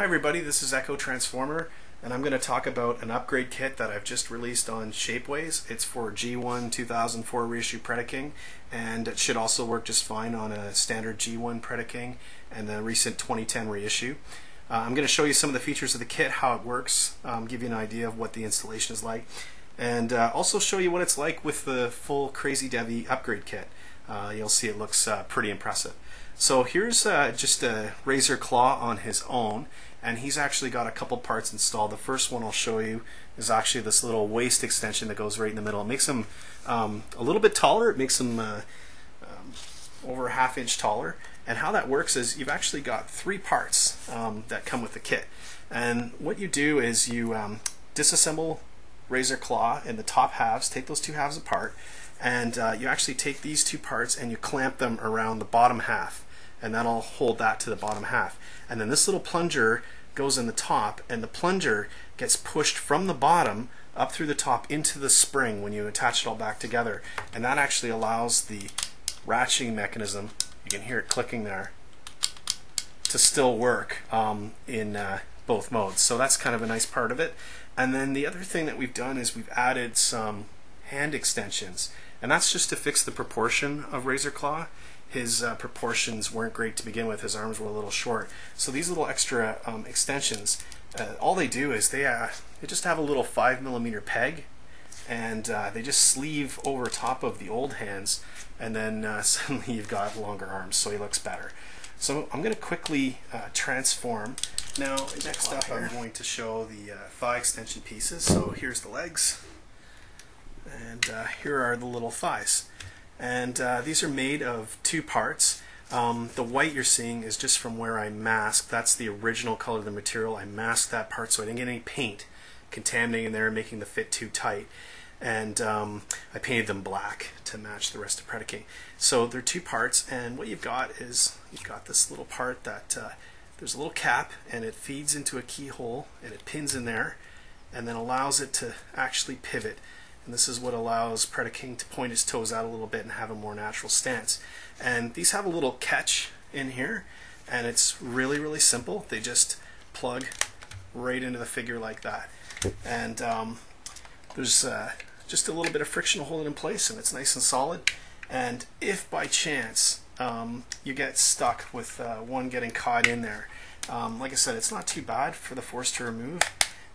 Hi everybody, this is echotransformer, and I'm going to talk about an upgrade kit that I've just released on Shapeways. It's for G1 2004 reissue Predaking, and it should also work just fine on a standard G1 Predaking and the recent 2010 reissue. I'm going to show you some of the features of the kit, how it works, give you an idea of what the installation is like, and also show you what it's like with the full Crazy Devy upgrade kit. You'll see it looks pretty impressive. So here's just a razor claw on his own, and he's actually got a couple parts installed. The first one I'll show you is actually this little waist extension that goes right in the middle. It makes him a little bit taller. It makes him over a ½ inch taller. And how that works is you've actually got 3 parts that come with the kit. And what you do is you disassemble razor claw in the top halves, take those 2 halves apart, and you actually take these 2 parts and you clamp them around the bottom half, and that'll hold that to the bottom half. And then this little plunger goes in the top, and the plunger gets pushed from the bottom up through the top into the spring when you attach it all back together, and that actually allows the ratcheting mechanism, you can hear it clicking there, to still work in both modes. So that's kind of a nice part of it. And then the other thing that we've done is we've added some hand extensions, and that's just to fix the proportion of razor claw. His proportions weren't great to begin with. His arms were a little short. So these little extra extensions, all they do is they just have a little 5mm peg, and they just sleeve over top of the old hands, and then suddenly you've got longer arms, so he looks better. So I'm going to quickly transform. Now next up I'm going to show the thigh extension pieces. So here's the legs, and here are the little thighs. And these are made of 2 parts. The white you're seeing is just from where I masked. That's the original color of the material. I masked that part so I didn't get any paint contaminating there, making the fit too tight. And I painted them black to match the rest of Predaking. So they're 2 parts, and what you've got is you've got this little part that there's a little cap, and it feeds into a keyhole, and it pins in there, and then allows it to actually pivot. And this is what allows Predaking to point his toes out a little bit and have a more natural stance. And these have a little catch in here, and it's really, really simple. They just plug right into the figure like that. And there's just a little bit of friction to hold it in place, and it's nice and solid. And if by chance you get stuck with one getting caught in there, like I said, it's not too bad for the force to remove.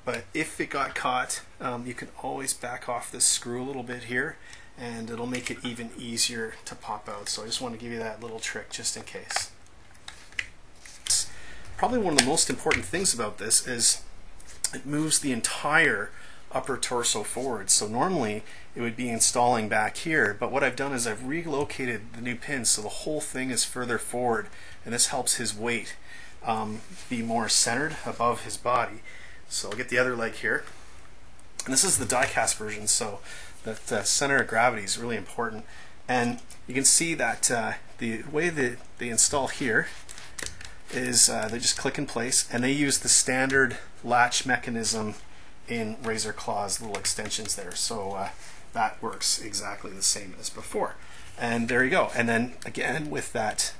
But if it got caught, you can always back off this screw a little bit here, and it'll make it even easier to pop out. So I just want to give you that little trick just in case. Probably one of the most important things about this is it moves the entire upper torso forward. So normally it would be installing back here, but what I've done is I've relocated the new pins so the whole thing is further forward, and this helps his weight be more centered above his body. So I'll get the other leg here, and this is the die-cast version, so that center of gravity is really important. And you can see that the way that they install here is they just click in place, and they use the standard latch mechanism in razor claw's little extensions there, so that works exactly the same as before. And there you go. And then again with that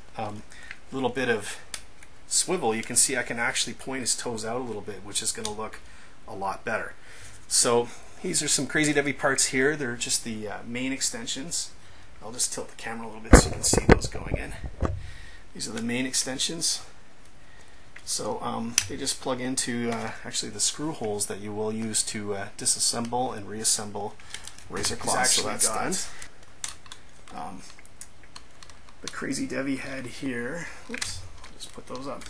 little bit of swivel, you can see I can actually point his toes out a little bit, which is going to look a lot better. So these are some Crazy Devy parts here. They're just the main extensions. I'll just tilt the camera a little bit so you can see those going in. These are the main extensions. So they just plug into actually the screw holes that you will use to disassemble and reassemble razor claws. So that's done. The Crazy Devy head here. Oops. Just put those up.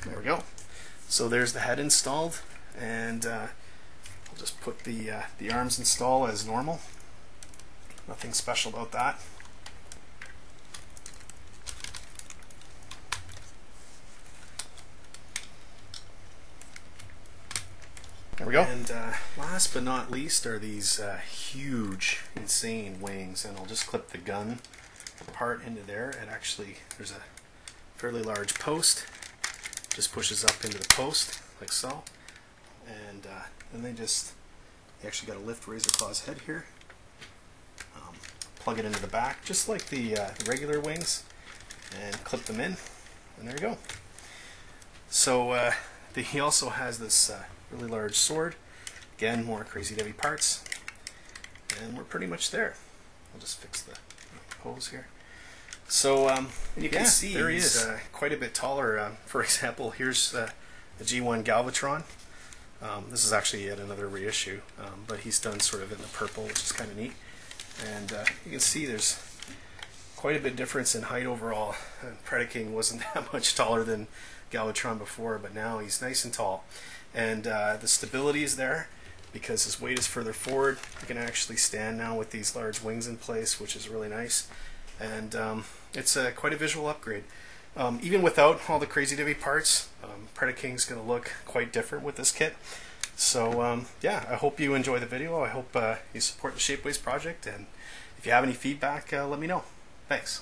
There we go. So there's the head installed, and I'll just put the arms install as normal. Nothing special about that. There we go. And last but not least are these huge, insane wings, and I'll just clip the gun part into there. And actually there's a fairly large post, just pushes up into the post like so, and then they actually got to lift razor claw's head here, plug it into the back just like the regular wings, and clip them in. And there you go. So he also has this really large sword. Again, more Crazy Devy parts. And we're pretty much there. I'll just fix the hose here. So you can see there he is, quite a bit taller. For example, here's the G1 Galvatron. This is actually yet another reissue, but he's done sort of in the purple, which is kind of neat. And you can see there's quite a bit difference in height overall. Predaking wasn't that much taller than Galvatron before, but now he's nice and tall. And the stability is there because his weight is further forward. He can actually stand now with these large wings in place, which is really nice. And it's quite a visual upgrade. Even without all the Crazy Devy parts, Predaking's going to look quite different with this kit. So yeah, I hope you enjoy the video. I hope you support the Shapeways project, and if you have any feedback, let me know. Thanks.